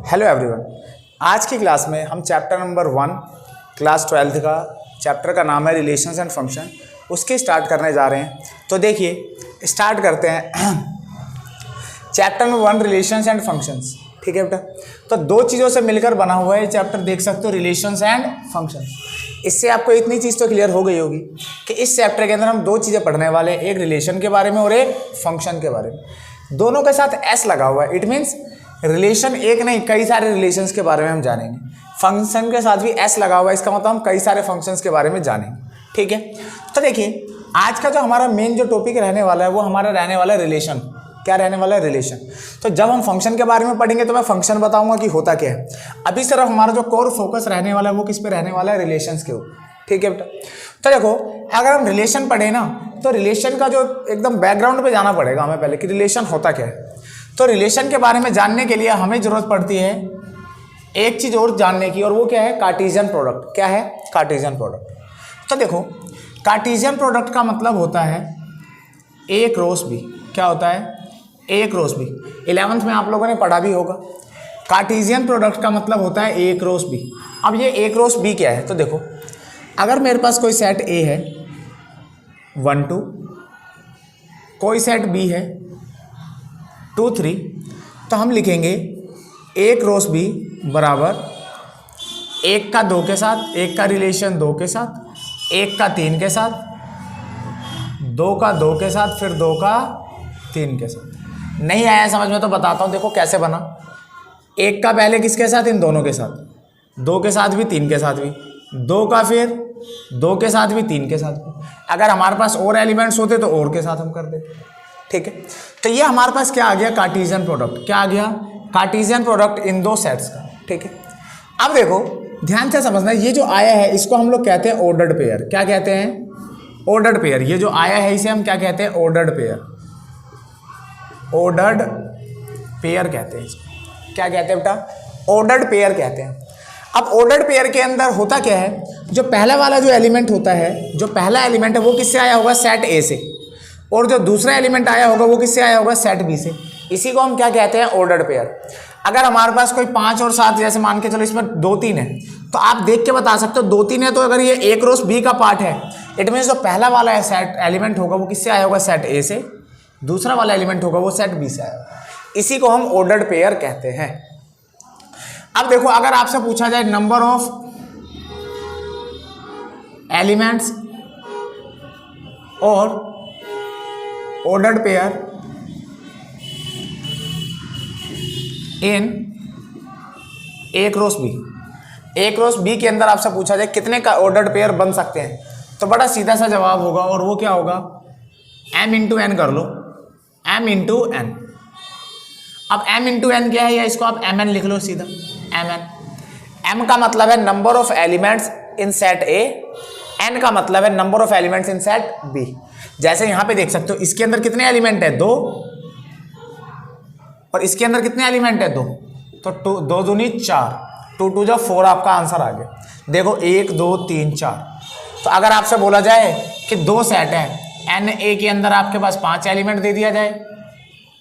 Hello everyone, आज की class में हम चैप्टर नंबर 1 क्लास 12 का चैप्टर का नाम है रिलेशंस एंड फंक्शन, उसके स्टार्ट करने जा रहे हैं। तो देखिए स्टार्ट करते हैं। Chapter number 1 relations and functions, ठीक है बेटा। तो दो चीज़ों से मिलकर बना हुआ है चैप्टर, देख सकते हो, रिलेशंस एंड फंक्शंस। इससे आपको इतनी चीज़ तो क्लियर हो गई होगी कि इस चैप्टर के अंदर हम दो चीज़ें पढ़ने वाले हैं, एक रिलेशन के बारे में और एक फंक्शन के बारे में। दोनों के साथ एस लगा हुआ है, इट मीन्स रिलेशन एक नहीं कई सारे रिलेशंस के बारे में हम जानेंगे। फंक्शन के साथ भी एस लगा हुआ है, इसका मतलब हम कई सारे फंक्शंस के बारे में जानेंगे, ठीक है। तो देखिए आज का जो हमारा मेन जो टॉपिक रहने वाला है वो हमारा रहने वाला है रिलेशन। क्या रहने वाला है? रिलेशन। तो जब हम फंक्शन के बारे में पढ़ेंगे तो मैं फंक्शन बताऊंगा कि होता क्या है। अभी सिर्फ हमारा जो कोर फोकस रहने वाला है वो किस पे रहने वाला है? रिलेशंस के ऊपर, ठीक है बेटा। तो देखो अगर हम रिलेशन पढ़े ना तो रिलेशन का जो एकदम बैकग्राउंड पे जाना पड़ेगा हमें पहले कि रिलेशन होता क्या है। तो रिलेशन के बारे में जानने के लिए हमें जरूरत पड़ती है एक चीज़ और जानने की, और वो क्या है? Cartesian product. क्या है? Cartesian product. तो देखो कार्टेशियन प्रोडक्ट का मतलब होता है ए क्रॉस बी। क्या होता है? ए क्रॉस बी। 11th में आप लोगों ने पढ़ा भी होगा। कार्टेशियन प्रोडक्ट का मतलब होता है ए क्रॉस बी। अब ये ए क्रॉस बी क्या है? तो देखो अगर मेरे पास कोई सेट ए है 1 2, कोई सेट बी है 2 3, तो हम लिखेंगे ए क्रॉस बी बराबर 1 का 2 के साथ, 1 का रिलेशन 2 के साथ, 1 का 3 के साथ, 2 का 2 के साथ, फिर 2 का 3 के साथ। नहीं आया समझ में तो बताता हूँ, देखो कैसे बना। 1 का पहले किसके साथ? इन दोनों के साथ, 2 के साथ भी, 3 के साथ भी, 2 का फिर 2 के साथ भी, 3 के साथ भी। अगर हमारे पास और एलिमेंट्स होते तो और के साथ हम कर देते, ठीक है। तो ये हमारे पास क्या आ गया? Cartesian product. क्या आ गया? कार्टेशियन प्रोडक्ट इन दो सेट्स का, ठीक है। अब देखो ध्यान से समझना, ये जो आया है इसको हम लोग कहते हैं ऑर्डर्ड पेयर। क्या कहते हैं? Ordered pair. ये जो आया है इसे हम क्या कहते हैं? Ordered pair. ऑर्डर्ड पेयर कहते हैं इसको। क्या कहते हैं बेटा? ऑर्डर्ड पेयर कहते हैं। अब ऑर्डर्ड पेयर के अंदर होता क्या है? जो पहला वाला जो एलिमेंट होता है, जो पहला एलिमेंट है वो किससे आया होगा? सेट ए से। और जो दूसरा एलिमेंट आया होगा वो किससे आया होगा? सेट बी से। इसी को हम क्या कहते हैं? Ordered pair. अगर हमारे पास कोई 5 और 7 जैसे मान के चलो इसमें 2 3 है, तो आप देख के बता सकते हो 2 3 है तो अगर ये ए क्रॉस बी का पार्ट है, इट मीन्स जो पहला वाला सेट एलिमेंट होगा वो किससे आया होगा? सेट ए से। दूसरा वाला एलिमेंट होगा वो सेट बी से आया होगा। इसी को हम ऑर्डर्ड पेयर कहते हैं। अब देखो अगर आपसे पूछा जाए नंबर ऑफ एलिमेंट्स और ordered pair in A cross B, A cross B के अंदर आपसे पूछा जाए कितने का ऑर्डर्ड पेयर बन सकते हैं, तो बड़ा सीधा सा जवाब होगा, और वो क्या होगा? m इंटू एन कर लो, m इंटू एन। अब m इंटू एन क्या है? या इसको आप mn लिख लो सीधा, mn। m का मतलब है number of elements in set A, n का मतलब है number of elements in set B. जैसे यहां पे देख सकते हो इसके अंदर कितने एलिमेंट है? 2, और इसके अंदर कितने एलिमेंट है? 2, तो 2 दूनी 4, 2 2 जा 4 आपका आंसर आ गया। देखो 1 2 3 4। तो अगर आपसे बोला जाए कि 2 सेट है, एन ए के अंदर आपके पास 5 एलिमेंट दे दिया जाए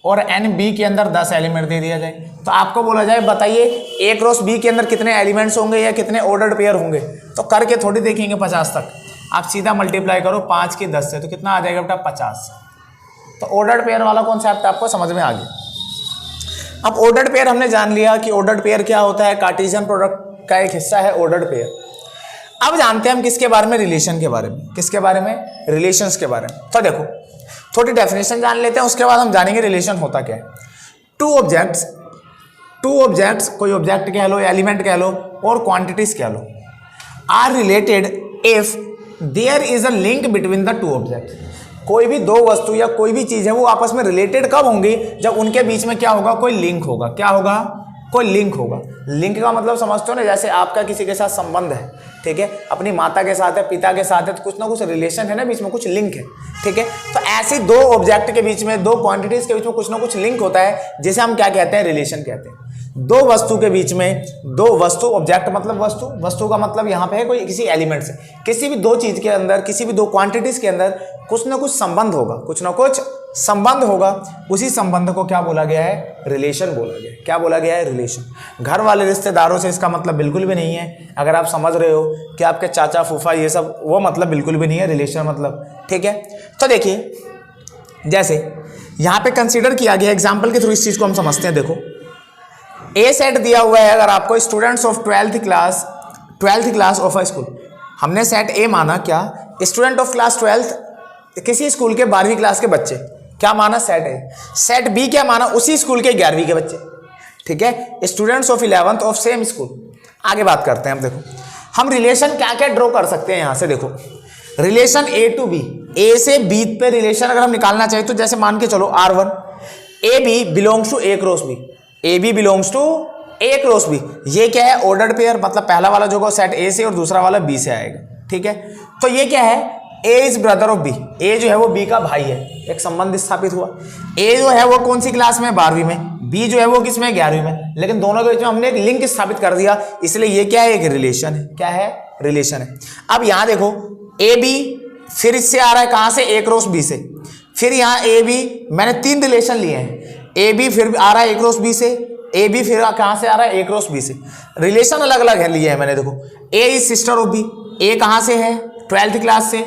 और एन बी के अंदर 10 एलिमेंट दे दिया जाए, तो आपको बोला जाए बताइए ए क्रॉस बी के अंदर कितने एलिमेंट्स होंगे या कितने ऑर्डर्ड पेयर होंगे, तो करके थोड़ी देखेंगे 50 तक। आप सीधा मल्टीप्लाई करो 5 की 10 से, तो कितना आ जाएगा बेटा? 50। तो ऑर्डर्ड पेयर वाला कॉन्सेप्ट आपको समझ में आ गया। अब ऑर्डर्ड पेयर हमने जान लिया कि ऑर्डर्ड पेयर क्या होता है, कार्टेशियन प्रोडक्ट का एक हिस्सा है ऑर्डर्ड पेयर। अब जानते हैं हम किसके बारे में? रिलेशन के बारे में। किसके बारे में? रिलेशंस के बारे में। तो देखो थोड़ी डेफिनेशन जान लेते हैं, उसके बाद हम जानेंगे रिलेशन होता क्या है। टू ऑब्जेक्ट्स, कोई ऑब्जेक्ट कह लो, एलिमेंट कह लो और क्वांटिटीज कह लो, are related if there is a link between the two objects. कोई भी दो वस्तु या कोई भी चीज है वो आपस में रिलेटेड कब होंगी? जब उनके बीच में क्या होगा? कोई लिंक होगा। क्या होगा? कोई लिंक होगा। लिंक का मतलब समझते हो ना, जैसे आपका किसी के साथ संबंध है, ठीक है, अपनी माता के साथ है, पिता के साथ है, तो कुछ ना कुछ रिलेशन है ना, बीच में कुछ लिंक है, ठीक है। तो ऐसे दो ऑब्जेक्ट के बीच में, दो क्वांटिटीज के बीच में कुछ ना कुछ लिंक होता है, जिसे हम क्या कहते हैं? रिलेशन कहते हैं। दो वस्तु के बीच में, दो वस्तु, ऑब्जेक्ट मतलब वस्तु, वस्तु का मतलब यहाँ पे है कोई किसी एलिमेंट से, किसी भी दो चीज के अंदर, किसी भी दो क्वांटिटीज के अंदर कुछ ना कुछ संबंध होगा, कुछ ना कुछ संबंध होगा, उसी संबंध को क्या बोला गया है, रिलेशन बोला गया है। क्या बोला गया है, रिलेशन। घर वाले रिश्तेदारों से इसका मतलब बिल्कुल भी नहीं है, अगर आप समझ रहे हो कि आपके चाचा फूफा ये सब, वो मतलब बिल्कुल भी नहीं है रिलेशन मतलब, ठीक है। तो देखिए जैसे यहाँ पे कंसीडर किया गया एग्जाम्पल के थ्रू, इस चीज को हम समझते हैं। देखो ए सेट दिया हुआ है, अगर आपको students of 12th class of a school, हमने सेट ए माना क्या, स्टूडेंट ऑफ क्लास 12th किसी स्कूल के 12वीं क्लास के बच्चे, क्या माना, सेट ए। सेट बी क्या माना, उसी स्कूल के 11वीं के बच्चे, ठीक है, students of 11th of same school. आगे बात करते हैं हम। देखो हम रिलेशन क्या क्या ड्रॉ कर सकते हैं यहाँ से। देखो रिलेशन ए टू बी, ए से बी पे रिलेशन अगर हम निकालना चाहें तो जैसे मान के चलो R1 A B belongs to A cross B, A B belongs to A cross B. ये क्या है, ऑर्डर्ड पेयर, मतलब पहला वाला जो होगा सेट ए से और दूसरा वाला बी से आएगा, ठीक है। तो ये क्या है, ए इज ब्रदर ऑफ बी, ए जो है वो बी का भाई है, एक संबंध स्थापित हुआ। ए जो है वो कौन सी क्लास में, 12वीं में, बी जो है वो किस में, 11वीं में, लेकिन दोनों के बीच में हमने एक लिंक स्थापित कर दिया, इसलिए ये क्या है, एक रिलेशन है। क्या है, रिलेशन है। अब यहां देखो ए बी फिर इससे आ रहा है कहां से, ए क्रॉस बी से, फिर यहाँ ए बी, मैंने 3 रिलेशन लिए हैं, ए बी फिर आ रहा है ए क्रॉस बी से, ए बी फिर कहां से आ रहा है, ए क्रॉस बी से, रिलेशन अलग अलग है लिए हैं मैंने। देखो ए इज सिस्टर ऑफ बी, ए कहां से है, 12th क्लास से,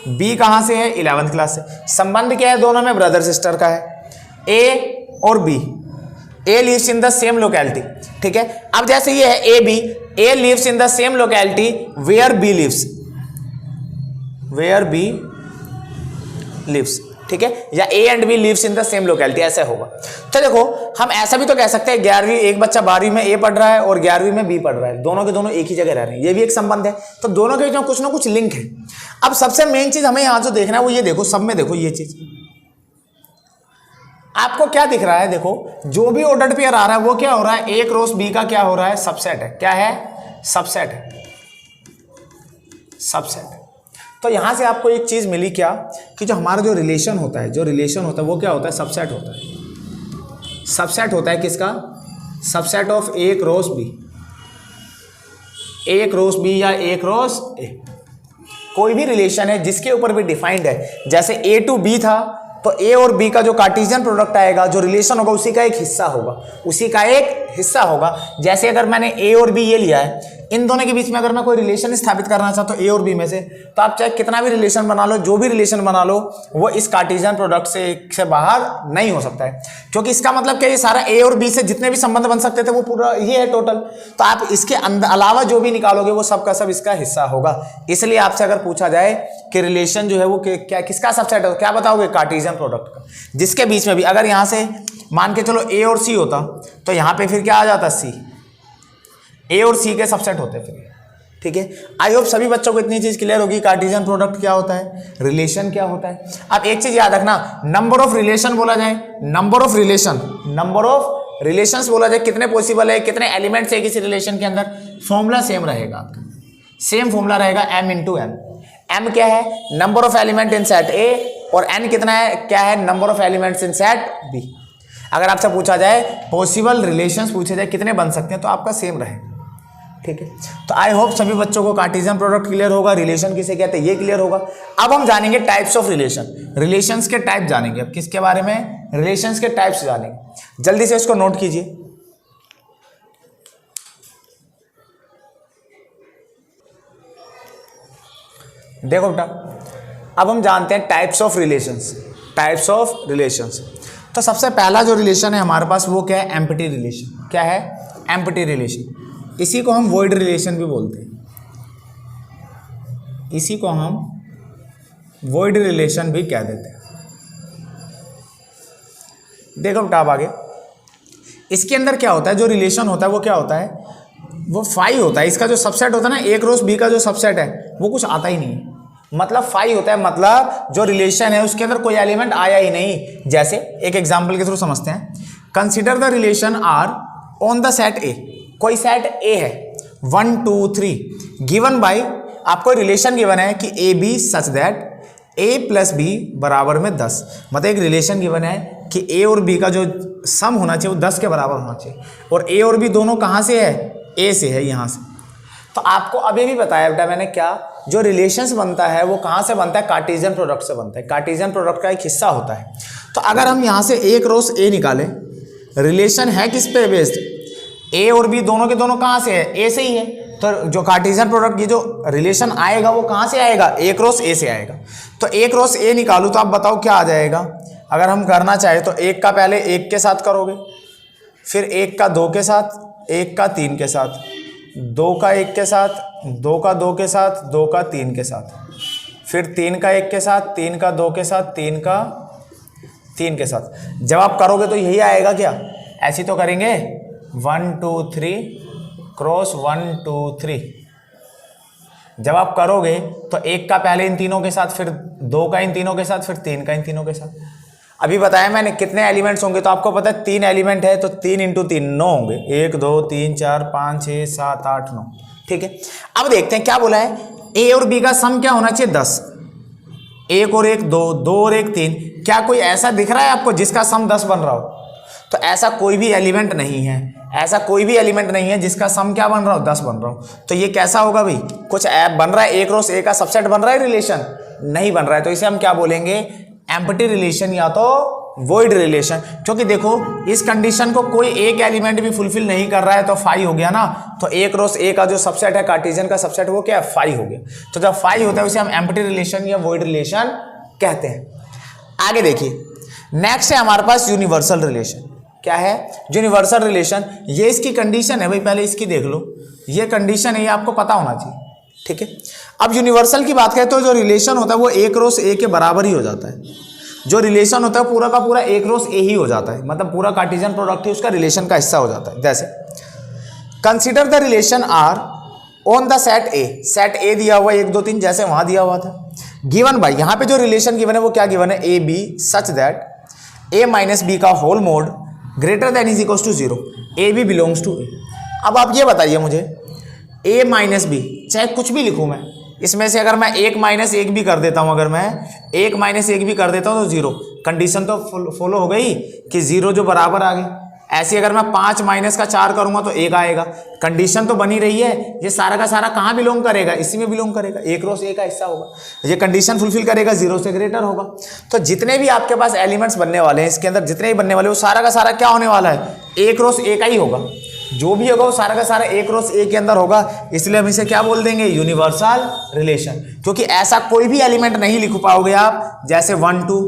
बी कहां से है, 11th क्लास से। संबंध क्या है, दोनों में ब्रदर सिस्टर का है, ए और B, A lives in the same locality, ठीक है। अब जैसे ये है A B, A lives in the same locality where B lives, where B lives, ठीक है, या A and B lives in the same locality, ऐसा होगा। तो देखो हम ऐसा भी तो कह सकते हैं 11वीं, एक बच्चा 12वीं में ए पढ़ रहा है और 11वीं में बी पढ़ रहा है, दोनों के दोनों एक ही जगह रह रहे हैं, ये भी एक संबंध है। तो दोनों के बीच में कुछ ना कुछ लिंक है। अब सबसे मेन चीज हमें यहां जो देखना है वो ये देखो, सब में देखो ये चीज आपको क्या दिख रहा है। देखो जो भी ऑर्डर्ड पेयर आ रहा है वो क्या हो रहा है, ए क्रॉस बी का क्या हो रहा है, सबसेट है। क्या है, सबसेट है, सबसेट। तो यहां से आपको एक चीज मिली क्या, कि जो हमारा जो रिलेशन होता है, वो क्या होता है, सबसेट होता है। सबसेट होता है किसका, subset of A cross B, A cross B या ए क्रॉस ए। कोई भी रिलेशन है जिसके ऊपर भी डिफाइंड है, जैसे ए टू बी था तो ए और बी का जो कार्टेशियन प्रोडक्ट आएगा, जो रिलेशन होगा उसी का एक हिस्सा होगा, उसी का एक हिस्सा होगा। जैसे अगर मैंने ए और बी ये लिया है, इन दोनों के बीच में अगर मैं कोई रिलेशन स्थापित करना चाहता हूं ए और बी में से, तो आप चाहे कितना भी रिलेशन बना लो, जो भी रिलेशन बना लो, वो इस कार्टेशियन प्रोडक्ट से बाहर नहीं हो सकता है, क्योंकि इसका मतलब क्या, ये सारा ए और बी से जितने भी संबंध बन सकते थे वो पूरा ये है टोटल। तो आप इसके अलावा जो भी निकालोगे वो सब का सब इसका हिस्सा होगा। इसलिए आपसे अगर पूछा जाए कि रिलेशन जो है वो क्या किसका सबसेट है, क्या बताओगे, कार्टेशियन प्रोडक्ट का, जिसके बीच में भी अगर यहां से मान के चलो ए और सी होता तो यहां पे फिर क्या आ जाता, सी, ए और सी के सबसेट होते फिर, ठीक है। आई होप सभी बच्चों को इतनी चीज क्लियर होगी, कार्टेशियन प्रोडक्ट क्या होता है, रिलेशन क्या होता है। अब एक चीज याद रखना, नंबर ऑफ रिलेशन बोला जाए, नंबर ऑफ रिलेशंस बोला जाए, कितने पॉसिबल है, कितने एलिमेंट्स है किसी रिलेशन के अंदर, फॉर्मूला सेम रहेगा आपका, सेम फॉर्मूला रहेगा, m इंटू एम। m क्या है, number of element in set A, और n कितना है, क्या है, number of elements in set B. अगर आपसे पूछा जाए पॉसिबल रिलेशंस पूछे जाए कितने बन सकते हैं, तो आपका सेम रहेगा, ठीक है। तो आई होप सभी बच्चों को कार्टेशियन प्रोडक्ट क्लियर होगा, रिलेशन किसे कहते हैं ये क्लियर होगा। अब हम जानेंगे टाइप्स ऑफ रिलेशन, रिलेशंस के टाइप जानेंगे। अब किसके बारे में, रिलेशंस के टाइप्स जानेंगे। जल्दी से इसको नोट कीजिए। देखो बेटा, अब हम जानते हैं types of relations, types of relations. तो सबसे पहला जो रिलेशन है हमारे पास वो क्या है, एम्प्टी रिलेशन। क्या है, एम्प्टी रिलेशन। इसी को हम वॉइड रिलेशन भी बोलते हैं, इसी को हम वॉइड रिलेशन भी कह देते हैं। देखो बेटा अब आगे, इसके अंदर क्या होता है, जो रिलेशन होता है वो क्या होता है, वो फाई होता है। इसका जो सबसेट होता है ना, ए क्रॉस बी का जो सबसेट है वो कुछ आता ही नहीं है, मतलब फाई होता है, मतलब जो रिलेशन है उसके अंदर कोई एलिमेंट आया ही नहीं। जैसे एक एग्जांपल के थ्रू समझते हैं, consider the relation R on the set A. कोई सेट ए है 1 2 3 गिवन बाय, आपको रिलेशन गिवन है कि A B such that A plus B बराबर में 10। मतलब एक रिलेशन गिवन है कि ए और बी का जो सम होना चाहिए वो 10 के बराबर होना चाहिए, और ए और बी दोनों कहाँ से है, ए से है, यहाँ से। तो आपको अभी भी बताया बेटा मैंने क्या, जो रिलेशंस बनता है वो कहाँ से बनता है, कार्टेशियन प्रोडक्ट से बनता है, कार्टेशियन प्रोडक्ट का एक हिस्सा होता है। तो अगर हम यहाँ से ए क्रॉस ए निकालें, रिलेशन है किस पे बेस्ड, ए और बी दोनों के दोनों कहाँ से है, ए से ही है। तो जो कार्टेशियन प्रोडक्ट, ये जो रिलेशन आएगा वो कहाँ से आएगा, ए क्रॉस ए से आएगा। तो ए क्रॉस ए निकालूँ तो आप बताओ क्या आ जाएगा। अगर हम करना चाहें तो एक का पहले एक के साथ करोगे, फिर एक का दो के साथ, एक का तीन के साथ, दो का एक के साथ, दो का दो के साथ, दो का तीन के साथ, फिर तीन का एक के साथ, तीन का दो के साथ, तीन का तीन के साथ। जब आप करोगे तो यही आएगा क्या, ऐसी तो करेंगे 1 2 3 क्रॉस 1 2 3। जब आप करोगे तो एक का पहले इन तीनों के साथ, फिर दो का इन तीनों के साथ, फिर तीन का इन तीनों के साथ। अभी बताया मैंने कितने एलिमेंट्स होंगे, तो आपको पता है 3 एलिमेंट है तो 3 × 3 9 होंगे, 1 2 3 4 5 6 7 8 9। ठीक है, अब देखते हैं क्या बोला है, ए और बी का सम क्या होना चाहिए 10, 1 और 1 2, 2 और 1 3। क्या कोई ऐसा दिख रहा है आपको जिसका सम 10 बन रहा हो, तो ऐसा कोई भी एलिमेंट नहीं है, ऐसा कोई भी एलिमेंट नहीं है जिसका सम क्या बन रहा हो 10 बन रहा हो। तो ये कैसा होगा भाई, कुछ ऐप बन रहा है, ए क्रॉस ए का सबसेट बन रहा है, रिलेशन नहीं बन रहा है, तो इसे हम क्या बोलेंगे, एम्प्टी रिलेशन या तो वॉइड रिलेशन। क्योंकि देखो इस कंडीशन को कोई एक एलिमेंट भी फुलफिल नहीं कर रहा है तो फाई हो गया ना। तो ए क्रॉस ए का जो सबसेट है कार्टेशियन का सबसेट वो क्या है, फाई हो गया। तो जब फाई होता है उसे हम एम्प्टी रिलेशन या वॉइड रिलेशन कहते हैं। आगे देखिए, नेक्स्ट है हमारे पास यूनिवर्सल रिलेशन। क्या है यूनिवर्सल रिलेशन, ये इसकी कंडीशन है भाई, पहले इसकी देख लो, ये कंडीशन है, ये आपको पता होना चाहिए। ठीक है, अब यूनिवर्सल की बात करें तो जो रिलेशन होता है वो ए क्रॉस ए के बराबर ही हो जाता है। जो रिलेशन होता है पूरा का पूरा ए क्रॉस ए ही हो जाता है, मतलब पूरा कार्टेशियन प्रोडक्ट ही उसका रिलेशन का हिस्सा हो जाता है। जैसे consider the relation R on the set A, set A दिया हुआ 1 2 3 जैसे वहां दिया हुआ था। गिवन बाय, यहाँ पे जो रिलेशन गिवन है वो क्या गिवन है, A B such that A minus B का whole mod greater than is equals to 0, A B belongs to A. अब आप ये बताइए मुझे, ए माइनस बी चाहे कुछ भी लिखूँ मैं, इसमें से अगर मैं 1 - 1 भी कर देता हूँ, अगर मैं 1 - 1 भी कर देता हूँ तो 0, कंडीशन तो फॉलो हो गई कि 0 जो बराबर आ गई। ऐसे अगर मैं 5 - 4 करूँगा तो 1 आएगा, कंडीशन तो बनी रही है। ये सारा का सारा कहाँ बिलोंग करेगा, इसी में बिलोंग करेगा, ए क्रॉस ए का हिस्सा होगा, ये कंडीशन फुलफिल करेगा, 0 से ग्रेटर होगा। तो जितने भी आपके पास एलिमेंट्स बनने वाले हैं, इसके अंदर जितने भी बनने वाले वो सारा का सारा क्या होने वाला है, ए क्रॉस ए का ही होगा। जो भी होगा वो सारा का सारा ए क्रॉस ए के अंदर होगा, इसलिए हम इसे क्या बोल देंगे, यूनिवर्सल रिलेशन। क्योंकि ऐसा कोई भी एलिमेंट नहीं लिख पाओगे आप, जैसे 1 2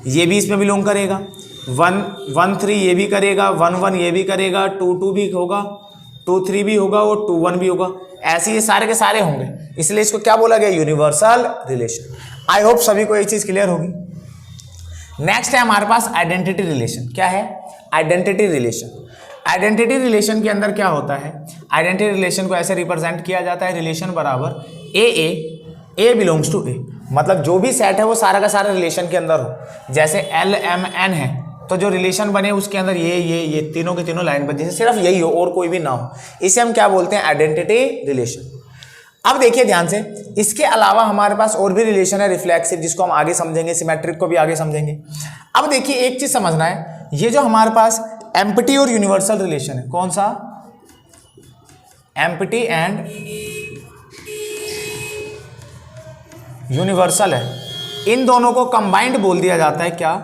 ये भी इसमें बिलोंग करेगा, 1 1 3 ये भी करेगा, 1 1 ये भी करेगा, 2 2 भी होगा, 2 3 भी होगा और 2 1 भी होगा, ऐसे ये सारे के सारे होंगे, इसलिए इसको क्या बोला गया, यूनिवर्सल रिलेशन। आई होप सभी को ये चीज़ क्लियर होगी। नेक्स्ट है हमारे पास आइडेंटिटी रिलेशन। क्या है आइडेंटिटी रिलेशन, आइडेंटिटी रिलेशन के अंदर क्या होता है, आइडेंटिटी रिलेशन को ऐसे रिप्रेजेंट किया जाता है, रिलेशन बराबर ए बिलोंग्स टू ए, मतलब जो भी सेट है वो सारा का सारा रिलेशन के अंदर हो। जैसे L M N है तो जो रिलेशन बने उसके अंदर ये तीनों के तीनों लाइन बन, जैसे सिर्फ यही हो और कोई भी ना हो, इसे हम क्या बोलते हैं, आइडेंटिटी रिलेशन। अब देखिए ध्यान से, इसके अलावा हमारे पास और भी रिलेशन है रिफ्लेक्सिव, जिसको हम आगे समझेंगे, सिमेट्रिक को भी आगे समझेंगे। अब देखिए एक चीज समझना है, ये जो हमारे पास एम्प्टी और यूनिवर्सल रिलेशन है, कौन सा, एम्प्टी एंड यूनिवर्सल है, इन दोनों को कंबाइंड बोल दिया जाता है क्या,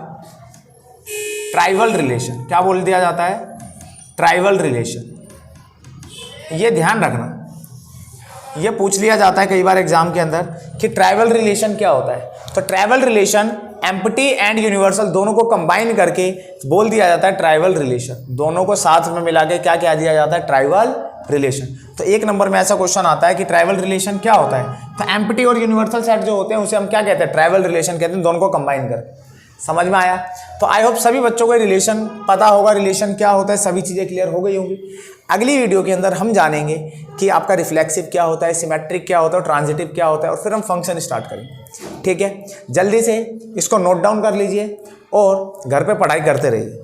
ट्राइवल रिलेशन। क्या बोल दिया जाता है, ट्राइवल रिलेशन। ये ध्यान रखना, ये पूछ लिया जाता है कई बार एग्जाम के अंदर कि ट्राइवल रिलेशन क्या होता है। तो trivial relation empty and universal दोनों को कंबाइन करके बोल दिया जाता है ट्राइवल रिलेशन। दोनों को साथ में मिला के क्या क्या दिया जाता है, ट्राइवल रिलेशन। तो 1 नंबर में ऐसा क्वेश्चन आता है कि ट्राइवल रिलेशन क्या होता है, तो एम्प्टी और यूनिवर्सल सेट जो होते हैं उसे हम क्या कहते हैं, ट्राइवल रिलेशन कहते हैं, दोनों को कंबाइन करके। समझ में आया? तो आई होप सभी बच्चों को रिलेशन पता होगा, रिलेशन क्या होता है, सभी चीज़ें क्लियर हो गई होंगी। अगली वीडियो के अंदर हम जानेंगे कि आपका रिफ्लेक्सिव क्या होता है, सिमेट्रिक क्या होता है, ट्रांजिटिव क्या होता है, और फिर हम फंक्शन स्टार्ट करेंगे। ठीक है, जल्दी से इसको नोट डाउन कर लीजिए और घर पे पढ़ाई करते रहिए।